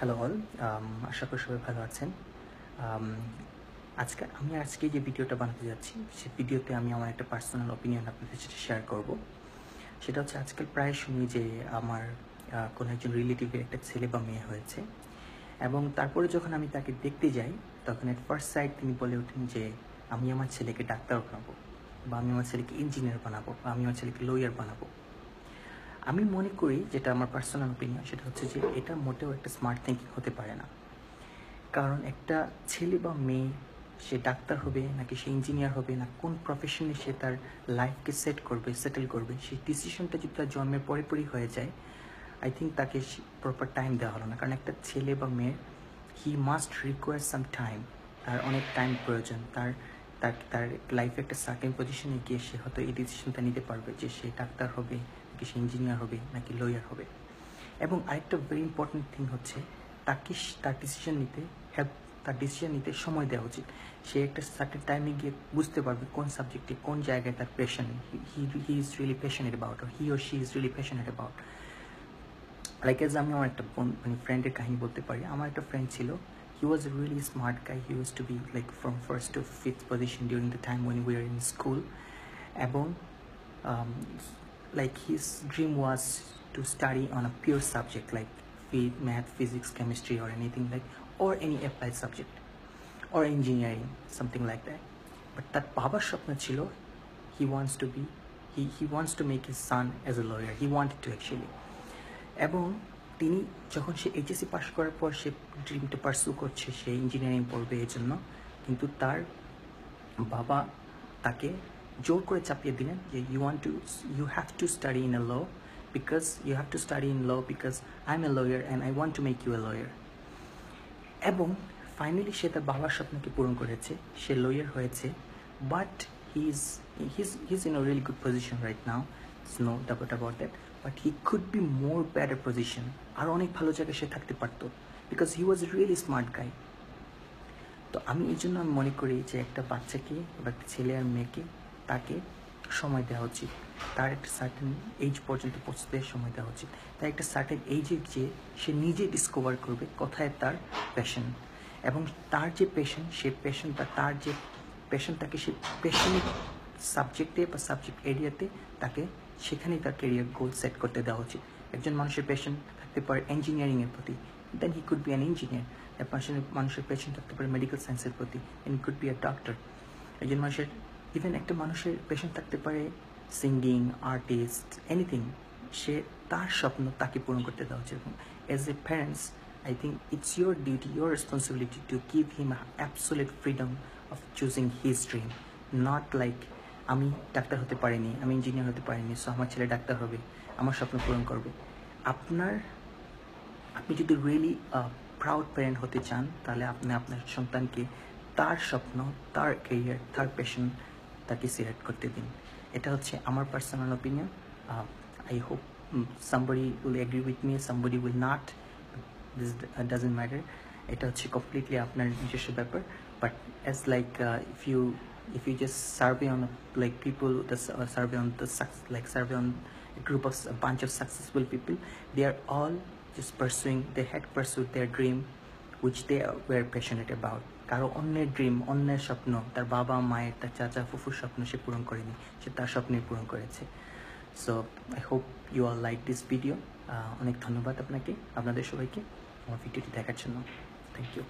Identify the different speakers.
Speaker 1: Hello all, আশা করি সবাই ভালো আছেন। আম, আজকে যে ভিডিওটা বানাতে যাচ্ছি, সেই ভিডিওতে আমি আমার একটা পার্সোনাল ওপিনিয়ন আপনাদের সাথে শেয়ার করব। সেটা হচ্ছে আজকাল প্রায় শুনি যে আমার কোনো একজন রিলেটিভের একটা ছেলে বা মেয়ে হয়েছে, এবং তারপরে যখন আমি তাকে দেখতে যাই, তখন এট ফার্স্ট সাইট তিনি বলে ওঠেন যে আমি আমার ছেলেকে ডাক্তার বানাবো, বা আমি আমার ছেলেকে ইঞ্জিনিয়ার বানাবো, বা আমি আমার ছেলেকে লয়ার বানাবো। আমি মনে করি, যেটা আমার পার্সোনাল ওপিনিয়ন, সেটা হচ্ছে যে এটা মোটেও একটা স্মার্ট থিঙ্কিং হতে পারে না। কারণ একটা ছেলে বা মেয়ে, সে ডাক্তার হবে নাকি সে ইঞ্জিনিয়ার হবে, না কোন প্রফেশনে সে তার লাইফকে সেটেল করবে, সেই ডিসিশনটা যদি তার জন্মের পরে পরই হয়ে যায়, আই থিঙ্ক তাকে প্রপার টাইম দেওয়া হলো না। কারণ একটা ছেলে বা মেয়ের he must require some time, তার অনেক টাইম প্রয়োজন। তার তার তার লাইফে একটা সার্টেন পজিশনে গিয়ে সে হয়তো এই ডিসিশনটা নিতে পারবে যে সে ডাক্তার হবে নাকি সে ইঞ্জিনিয়ার হবে নাকি লয়ার হবে। এবং আরেকটা ভেরি ইম্পর্টেন্ট থিং হচ্ছে, তাকে তার ডিসিশন নিতে তার ডিসিশন নিতে সময় দেওয়া উচিত। সে একটা সার্টেন টাইমে গিয়ে বুঝতে পারবে কোন সাবজেক্টে, কোন জায়গায় তার passion, he is really passionate about, or he or she is really passionate about. Like as আমি আমার একটা ফ্রেন্ডের কাহিনী বলতে পারি। আমার একটা ফ্রেন্ড ছিল, he was a really smart guy. He use to be like from first to fifth position during the time when we are in school. এবং like his dream was to study on a pure subject like math, physics, chemistry, or anything like, or any applied subject, or engineering, something like that. But that babar shopna chilo, he wants to be, he wants to make his son as a lawyer. He wanted to actually. এবং তিনি যখন সে HSC pass করার পর সে ড্রিমটা pursue করছে, সে engineering পড়বে এর জন্য, কিন্তু তার বাবা তাকে জোর করে চাপিয়ে দিলেন যে you have to study in a law, because you have to study in law because I am a lawyer and I want to make you a lawyer. এবং ফাইনালি সে তার বাবার স্বপ্নকে পূরণ করেছে, সে লয়ার হয়েছে। But he's in a really good position right now, there's no doubt about that, but he could be more better position, আর অনেক ভালো জায়গায় সে থাকতে পারতো, because he was really smart গাই। তো আমি এই জন্য আমি মনে করি যে একটা বাচ্চাকে বা একটা ছেলে আর মেয়েকে তাকে সময় দেওয়া উচিত, তার একটা সার্টেন এজ পর্যন্ত পৌঁছতে সময় দেওয়া উচিত। তাই একটা সার্টেন এইজে যে সে নিজে ডিসকভার করবে কোথায় তার প্যাশন, এবং তার যে প্যাশন, সে প্যাশনটা, তার যে প্যাশনটাকে সে প্যাশনিক সাবজেক্টে বা সাবজেক্ট এরিয়াতে তাকে সেখানেই তার ক্যারিয়ার গোল সেট করতে দেওয়া উচিত। একজন মানুষের প্যাশন থাকতে পারে ইঞ্জিনিয়ারিংয়ের প্রতি, then he could be an engineer. মানুষের প্যাশন থাকতে পারে মেডিকেল সায়েন্সের প্রতি, then could be a doctor. একজন মানুষের ইভেন একটা মানুষের প্যাশন থাকতে পারে সিঙ্গিং, আর্টিস্ট, এনিথিং। সে তার স্বপ্ন তাকে পূরণ করতে দেওয়া উচিত। As a parents, I think it's your duty, your responsibility to give him absolute freedom of choosing his dream. Not like আমি ডাক্তার হতে পারিনি, আমি ইঞ্জিনিয়ার হতে পারিনি, সো আমার ছেলে ডাক্তার হবে, আমার স্বপ্ন পূরণ করবে। আপনি যদি রিয়েলি প্রাউড প্যারেন্ট হতে চান, তাহলে আপনি আপনার সন্তানকে তার স্বপ্ন, তার ক্যারিয়ার, তার প্যাশন তাকে সিলেক্ট করতে দিন। এটা হচ্ছে আমার personal opinion. I hope somebody will agree with me, somebody will not. This doesn't matter. এটা হচ্ছে কমপ্লিটলি আপনার নিজস্ব ব্যাপার। But as like if you just survey on like people, survey on a group of a bunch of successful people, they are all just they had pursued their dream which they were passionate about. কারো অন্যের dream, অন্যের স্বপ্ন, তার বাবা মায়ের, তার চাচা ফুফুর স্বপ্ন সে পূরণ করেনি, সে তার স্বপ্নই পূরণ করেছে। So I hope you all like this video. অনেক ধন্যবাদ আপনাদের সবাইকে আমার ভিডিওটি দেখার জন্য। Thank you.